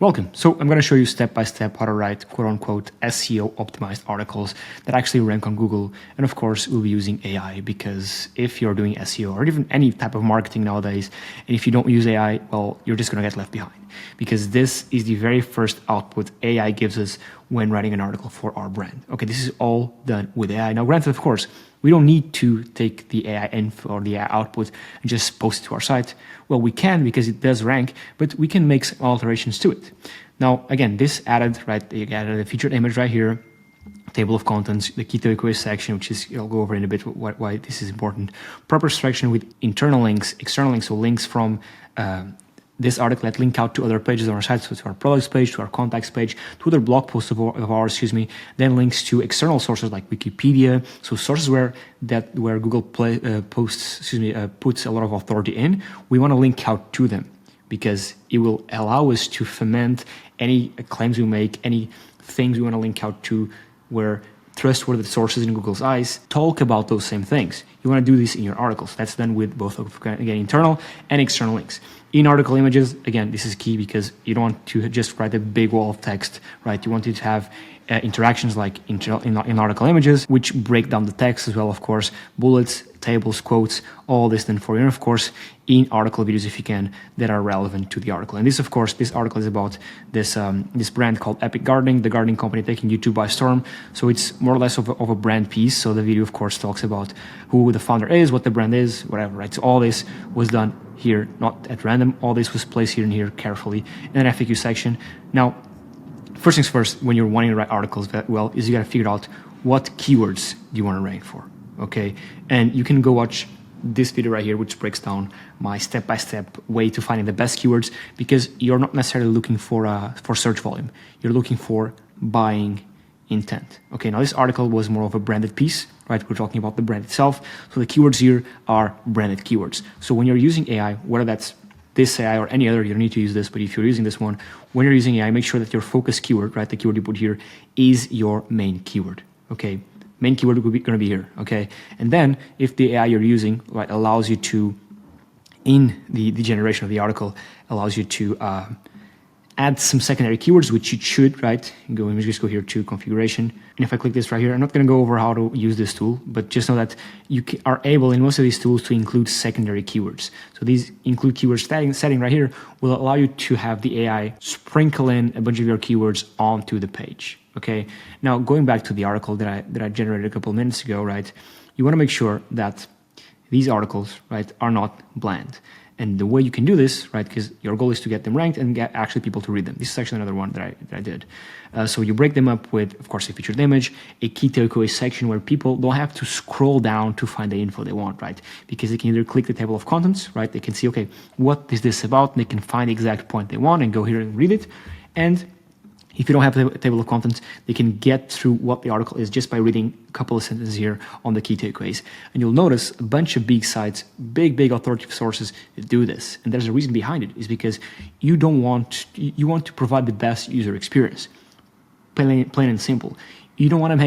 Welcome. So I'm going to show you step by step how to write quote unquote SEO optimized articles that actually rank on Google. And of course, we'll be using AI because if you're doing SEO or even any type of marketing nowadays, and if you don't use AI, well, you're just going to get left behind because this is the very first output AI gives us when writing an article for our brand. Okay, this is all done with AI. Now, granted, of course, we don't need to take the AI info or the AI output and just post it to our site. Well, we can because it does rank, but we can make some alterations to it. Now, again, this added, right, you added a featured image right here, table of contents, the key takeaways section, which is, I'll go over in a bit why this is important. Proper selection with internal links, external links, so links from this article that link out to other pages on our site, so to our products page, to our contacts page, to other blog posts of ours, then links to external sources like Wikipedia, so sources where Google puts a lot of authority in. We want to link out to them because it will allow us to ferment any claims we make, any things we want to link out to where trustworthy sources in Google's eyes talk about those same things. You want to do this in your articles. That's done with both, again, internal and external links. In article images, again, this is key because you don't want to just write a big wall of text, right? You want it to have interactions like in article images, which break down the text as well, of course, bullets, tables, quotes, all this then for you. And of course, in article videos, if you can, that are relevant to the article. And this, of course, this article is about this brand called Epic Gardening, the gardening company taking YouTube by storm. So it's more or less of a brand piece. So the video, of course, talks about who the founder is, what the brand is, whatever, right? So all this was done here, not at random. All this was placed here and here carefully in an FAQ section. Now, first things first, when you're wanting to write articles well, is you got to figure out what keywords do you want to rank for, okay? And you can go watch this video right here, which breaks down my step-by-step way to finding the best keywords, because you're not necessarily looking for search volume. You're looking for buying intent. Okay, now this article was more of a branded piece, right? We're talking about the brand itself. So the keywords here are branded keywords. So when you're using AI, whether that's this AI or any other, you don't need to use this, but if you're using this one, when you're using AI, make sure that your focus keyword, right, the keyword you put here, is your main keyword, okay? Main keyword will be going to be here, okay? And then if the AI you're using, right, allows you to, in the generation of the article, allows you to add some secondary keywords, which you should, right? Let me just go here to configuration. And if I click this right here, I'm not going to go over how to use this tool, but just know that you are able in most of these tools to include secondary keywords. So these include keyword setting right here will allow you to have the AI sprinkle in a bunch of your keywords onto the page. Okay. Now going back to the article that I generated a couple of minutes ago, right? You want to make sure that these articles, right, are not bland. And the way you can do this, right, because your goal is to get them ranked and get actually people to read them. This is actually another one that I did. So you break them up with, of course, a featured image, a key takeaway section where people don't have to scroll down to find the info they want, right? Because they can either click the table of contents, right? They can see, okay, what is this about? And they can find the exact point they want and go here and read it. And if you don't have a table of contents, they can get through what the article is just by reading a couple of sentences here on the key takeaways. And you'll notice a bunch of big sites, big authoritative sources do this. And there's a reason behind it, is because you want to provide the best user experience, plain and simple. You don't want to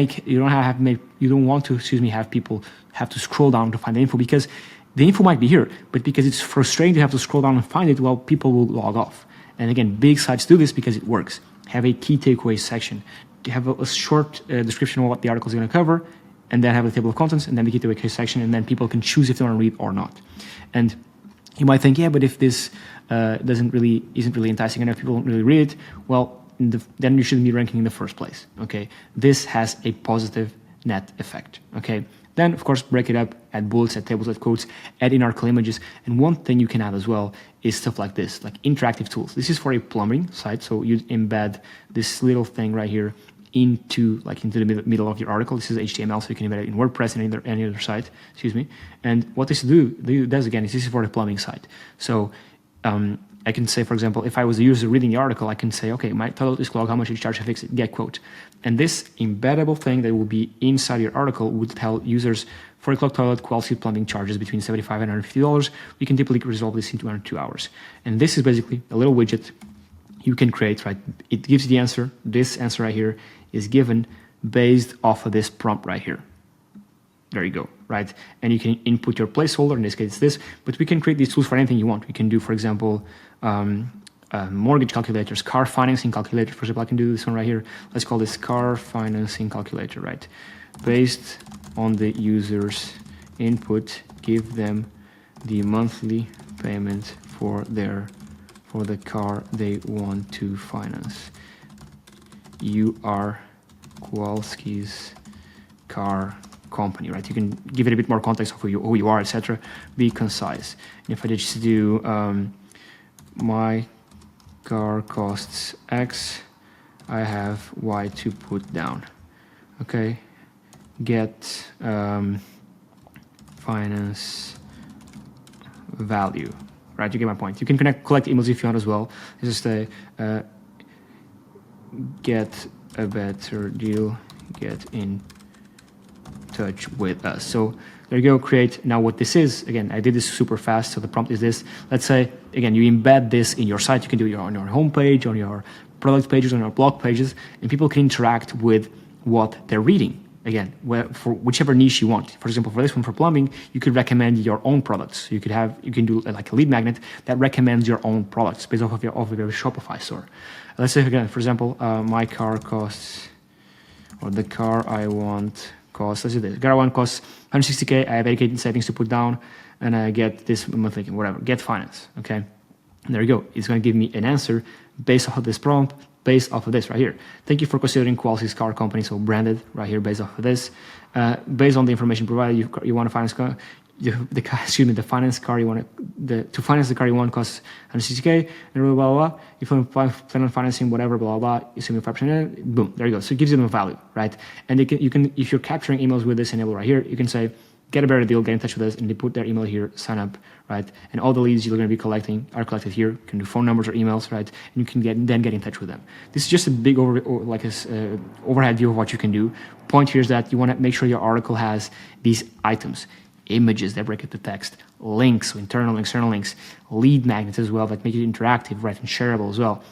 have people have to scroll down to find the info, because the info might be here, but because it's frustrating to have to scroll down and find it, well, people will log off. And again, big sites do this because it works. Have a key takeaways section. You have a short description of what the article is going to cover, and then have a table of contents, and then the key takeaways section, and then people can choose if they want to read or not. And you might think, yeah, but if this isn't really enticing enough, people don't really read it. Well, then you shouldn't be ranking in the first place. Okay, this has a positive net effect. Okay. Then, of course, break it up, add bullets, add tables, add quotes, add in article images. And one thing you can add as well is stuff like this, like interactive tools. This is for a plumbing site, so you embed this little thing right here into the middle of your article. This is HTML, so you can embed it in WordPress and any other site, And what this does again is this is for the plumbing site. So I can say, for example, if I was a user reading the article, I can say, okay, my total is clogged, how much did you charge to fix it? Get quote. And this embeddable thing that will be inside your article would tell users, for a clogged toilet, quality plumbing charges between $75 and $150. We can typically resolve this in 2 or 2 hours. And this is basically a little widget you can create, right? It gives you the answer. This answer right here is given based off of this prompt right here. There you go, right? And you can input your placeholder, in this case it's this, but we can create these tools for anything you want. We can do, for example, mortgage calculators, car financing calculator. For example, I can do this one right here. Let's call this car financing calculator, right? Based on the user's input, give them the monthly payment for the car they want to finance. You are Kowalski's car company, right? You can give it a bit more context of who you are, etc. Be concise. And if I just do my car costs X, I have Y to put down. Okay, get finance value, right? You get my point. You can collect emails if you want as well. It's just a get a better deal, get in touch with us. So there you go, create. Now what this is, again, I did this super fast, so the prompt is this. Let's say, again, you embed this in your site. You can do it on your homepage, on your product pages, on your blog pages, and people can interact with what they're reading. Again, for whichever niche you want. For example, for this one, for plumbing, you could recommend your own products. You can do like a lead magnet that recommends your own products based off of your Shopify store. Let's say again, for example, my car costs, or the car I want costs, let's do this. Car I want costs 160K, I have 8K in savings to put down, and I get this monthly, whatever, get finance, okay? And there you go. It's going to give me an answer based off of this prompt, based off of this right here. Thank you for considering Kowalski's car company, so branded right here based off of this. Based on the information provided, you want to finance car, the finance car you want to finance the car you want costs 160K, and blah blah blah. If you plan on financing whatever, blah blah blah, you send me 5%. Boom, there you go. So it gives you them a value, right? And you can if you're capturing emails with this enable right here, you can say get a better deal, get in touch with us, and they put their email here, sign up, right? And all the leads you're going to be collecting are collected here. You can do phone numbers or emails, right? And you can then get in touch with them. This is just a big overhead view of what you can do. Point here is that you want to make sure your article has these items: images that break up the text, links, so internal and external links, lead magnets as well that make it interactive, right, and shareable as well.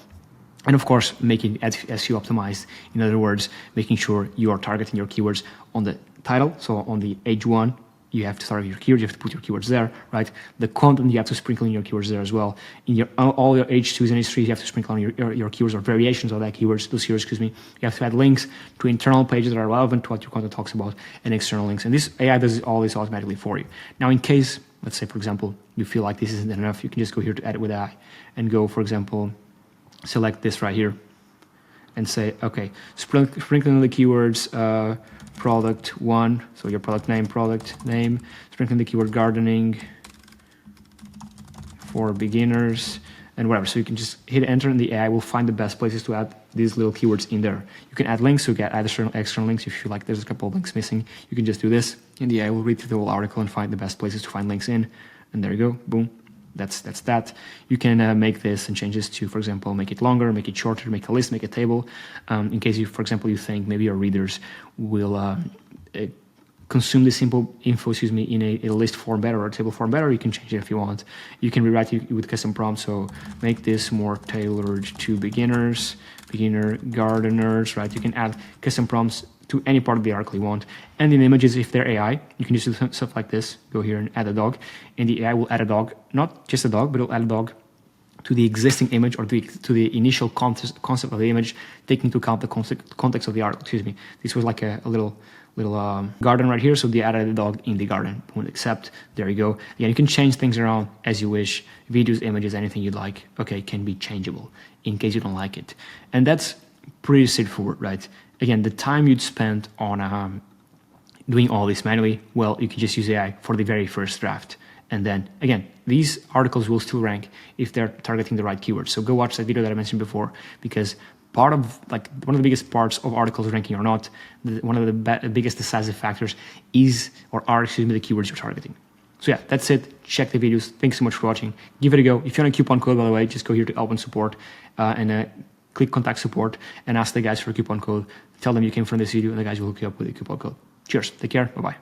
And of course, making SEO optimized. In other words, making sure you are targeting your keywords on the title. So on the H1, you have to start with your keywords. You have to put your keywords there, right? The content, you have to sprinkle in your keywords there as well. In all your H2s and H3s, you have to sprinkle on your keywords or variations of that keywords, those keywords, excuse me. You have to add links to internal pages that are relevant to what your content talks about, and external links. And this AI does all this automatically for you. Now, in case, let's say, for example, you feel like this isn't enough, you can just go here to edit with AI and go, for example, select this right here and say, okay, sprinkling the keywords, product one, so your product name, sprinkling the keyword gardening for beginners and whatever. So you can just hit enter and the AI will find the best places to add these little keywords in there. You can add links, so you can add external links. If you feel like there's a couple of links missing, you can just do this and the AI will read through the whole article and find the best places to find links in. And there you go, boom. That's that. You can make this and change this to, for example, make it longer, make it shorter, make a list, make a table. In case you, for example, you think maybe your readers will consume this simple info, in a list form better or a table form better, you can change it if you want. You can rewrite it with custom prompts. So make this more tailored to beginner gardeners, right? You can add custom prompts to any part of the article you want. And in images, if they're AI, you can just do stuff like this. Go here and add a dog, and the AI will add a dog, not just a dog, but it'll add a dog to the existing image or to the initial concept of the image, taking into account the context of the article. Excuse me. This was like a little garden right here, so they added a dog in the garden. Won't accept. There you go. Again, you can change things around as you wish. Videos, images, anything you'd like. Okay, can be changeable in case you don't like it, and that's pretty straightforward, right? Again, the time you'd spend on doing all this manually, well, you can just use AI for the very first draft. And then, again, these articles will still rank if they're targeting the right keywords. So go watch that video that I mentioned before, because one of the biggest parts of articles ranking or not, one of the biggest decisive factors are the keywords you're targeting. So yeah, that's it. Check the videos. Thanks so much for watching. Give it a go. If you want a coupon code, by the way, just go here to Help and Support and click Contact Support and ask the guys for a coupon code. Tell them you came from this video and the guys will hook you up with a coupon code. Cheers. Take care. Bye-bye.